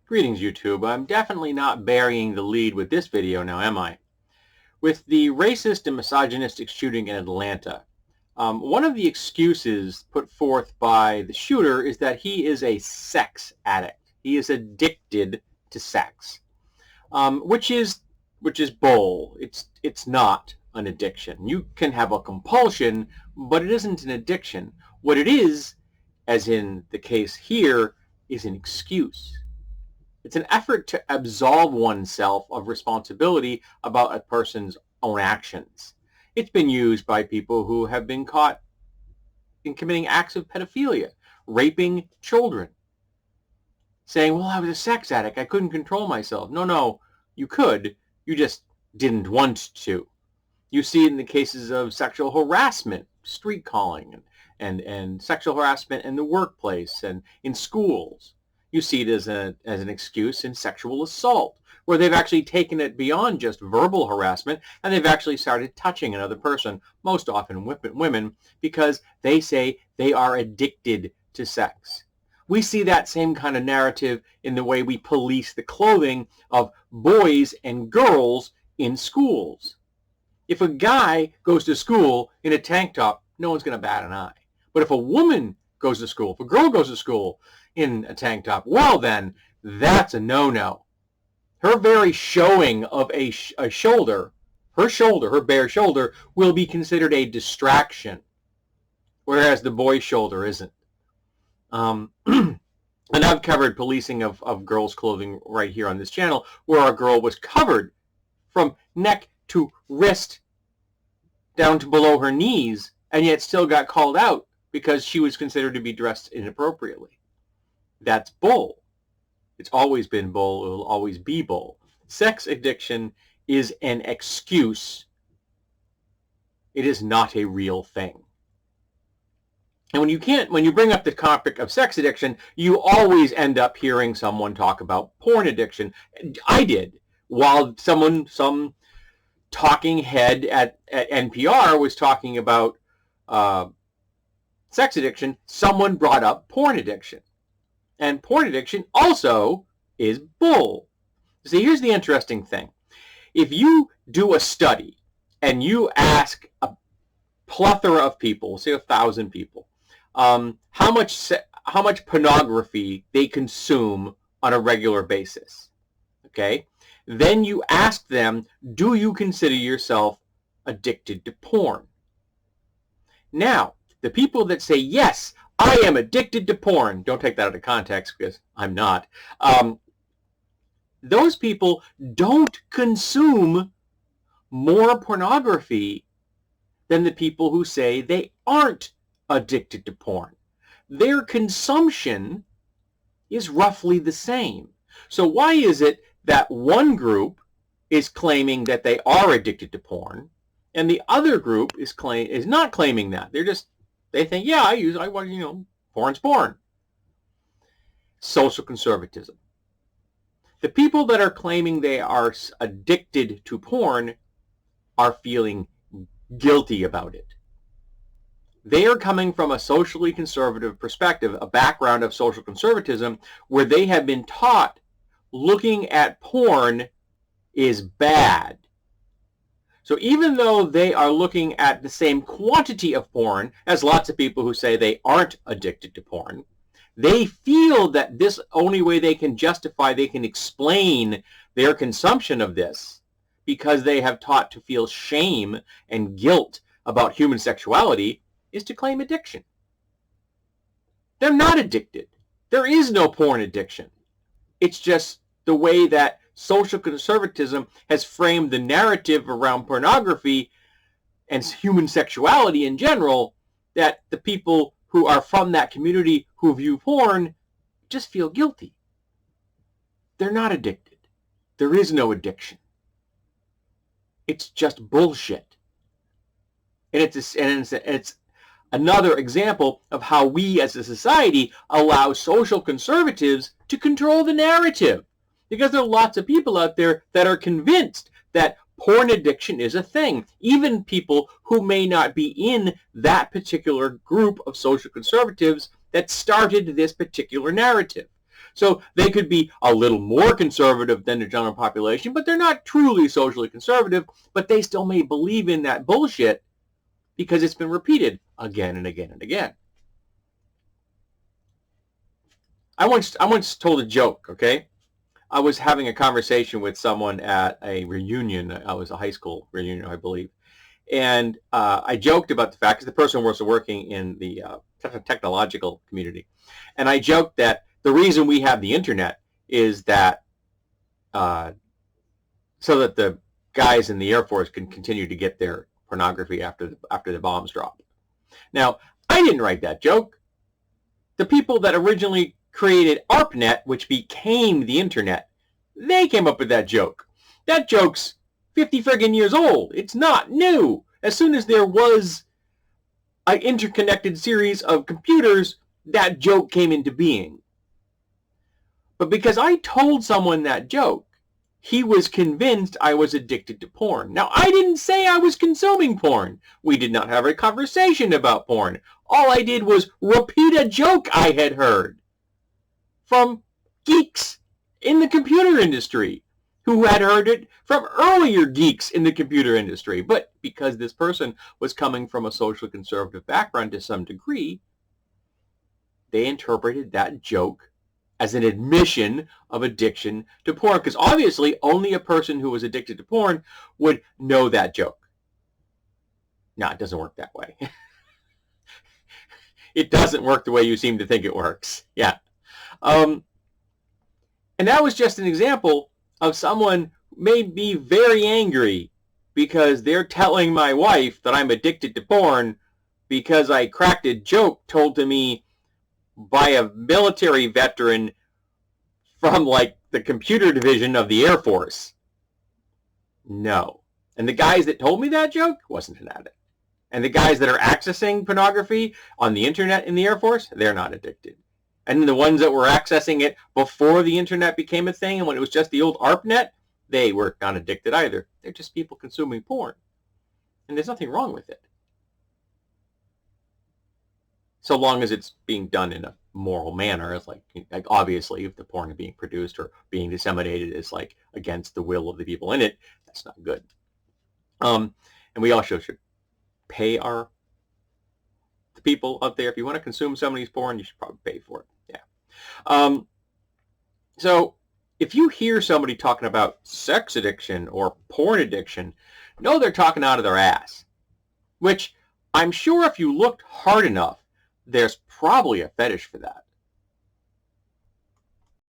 Greetings, YouTube. I'm definitely not burying the lead with this video now, am I? With the racist and misogynistic shooting in Atlanta, one of the excuses put forth by the shooter is that he is a sex addict. He is addicted to sex, which is bull. It's not an addiction. You can have a compulsion, but it isn't an addiction. What it is, as in the case here, is an excuse. It's an effort to absolve oneself of responsibility about a person's own actions. It's been used by people who have been caught in committing acts of pedophilia, raping children, saying, well, I was a sex addict, I couldn't control myself. No, you could, you just didn't want to. You see it in the cases of sexual harassment, street calling, and sexual harassment in the workplace and in schools. You see it as an excuse in sexual assault, where they've actually taken it beyond just verbal harassment and they've actually started touching another person, most often women, because they say they are addicted to sex. We see that same kind of narrative in the way we police the clothing of boys and girls in schools. If a guy goes to school in a tank top, no one's going to bat an eye. But if a woman goes to school, if a girl goes to school in a tank top, well then, that's a no-no. Her very showing of a shoulder, her bare shoulder, will be considered a distraction, whereas the boy's shoulder isn't. And I've covered policing of girls' clothing right here on this channel, where a girl was covered from neck to wrist down to below her knees, and yet still got called out because she was considered to be dressed inappropriately. That's bull. It's always been bull. It will always be bull. Sex addiction is an excuse. It is not a real thing. And when you bring up the topic of sex addiction, you always end up hearing someone talk about porn addiction. I did. While some talking head at NPR was talking about sex addiction, someone brought up porn addiction. And porn addiction also is bull. See, here's the interesting thing. If you do a study and you ask a plethora of people, say 1,000 people, how much pornography they consume on a regular basis, okay? Then you ask them, do you consider yourself addicted to porn? Now, the people that say, yes, I am addicted to porn, don't take that out of context because I'm not, those people don't consume more pornography than the people who say they aren't addicted to porn. Their consumption is roughly the same. So why is it that one group is claiming that they are addicted to porn and the other group is not claiming that? They think, yeah, I watch, porn's porn. Social conservatism. The people that are claiming they are addicted to porn are feeling guilty about it. They are coming from a socially conservative perspective, a background of social conservatism, where they have been taught looking at porn is bad. So even though they are looking at the same quantity of porn as lots of people who say they aren't addicted to porn, they feel that this only way they can justify, they can explain their consumption of this, because they have taught to feel shame and guilt about human sexuality, is to claim addiction. They're not addicted. There is no porn addiction. It's just the way that social conservatism has framed the narrative around pornography and human sexuality in general, that the people who are from that community who view porn just feel guilty. They're not addicted. There is no addiction. It's just bullshit. And it's another example of how we as a society allow social conservatives to control the narrative. Because there are lots of people out there that are convinced that porn addiction is a thing. Even people who may not be in that particular group of social conservatives that started this particular narrative. So they could be a little more conservative than the general population, but they're not truly socially conservative, but they still may believe in that bullshit because it's been repeated again and again and again. I once told a joke, okay? I was having a conversation with someone at a reunion. I was a high school reunion, I believe. And I joked about the fact, because the person was working in the technological community, and I joked that the reason we have the internet is that so that the guys in the Air Force can continue to get their pornography after the bombs drop. Now, I didn't write that joke. The people that originally created ARPANET, which became the internet, they came up with that joke. That joke's 50 friggin' years old. It's not new. As soon as there was an interconnected series of computers, that joke came into being. But because I told someone that joke, he was convinced I was addicted to porn. Now, I didn't say I was consuming porn. We did not have a conversation about porn. All I did was repeat a joke I had heard from geeks in the computer industry who had heard it from earlier geeks in the computer industry. But because this person was coming from a social conservative background to some degree, they interpreted that joke as an admission of addiction to porn, because obviously only a person who was addicted to porn would know that joke. No, it doesn't work that way. It doesn't work the way you seem to think it works. Yeah. And that was just an example of someone who may be very angry because they're telling my wife that I'm addicted to porn because I cracked a joke told to me by a military veteran from like the computer division of the Air Force. No. And the guys that told me that joke wasn't an addict. And the guys that are accessing pornography on the internet in the Air Force, they're not addicted. And the ones that were accessing it before the internet became a thing and when it was just the old ARPANET, they were not addicted either. They're just people consuming porn. And there's nothing wrong with it. So long as it's being done in a moral manner. It's like obviously if the porn being produced or being disseminated is like against the will of the people in it, that's not good. And we also should pay the people out there. If you want to consume somebody's porn, you should probably pay for it. Yeah. So if you hear somebody talking about sex addiction or porn addiction, know they're talking out of their ass. Which I'm sure if you looked hard enough, there's probably a fetish for that.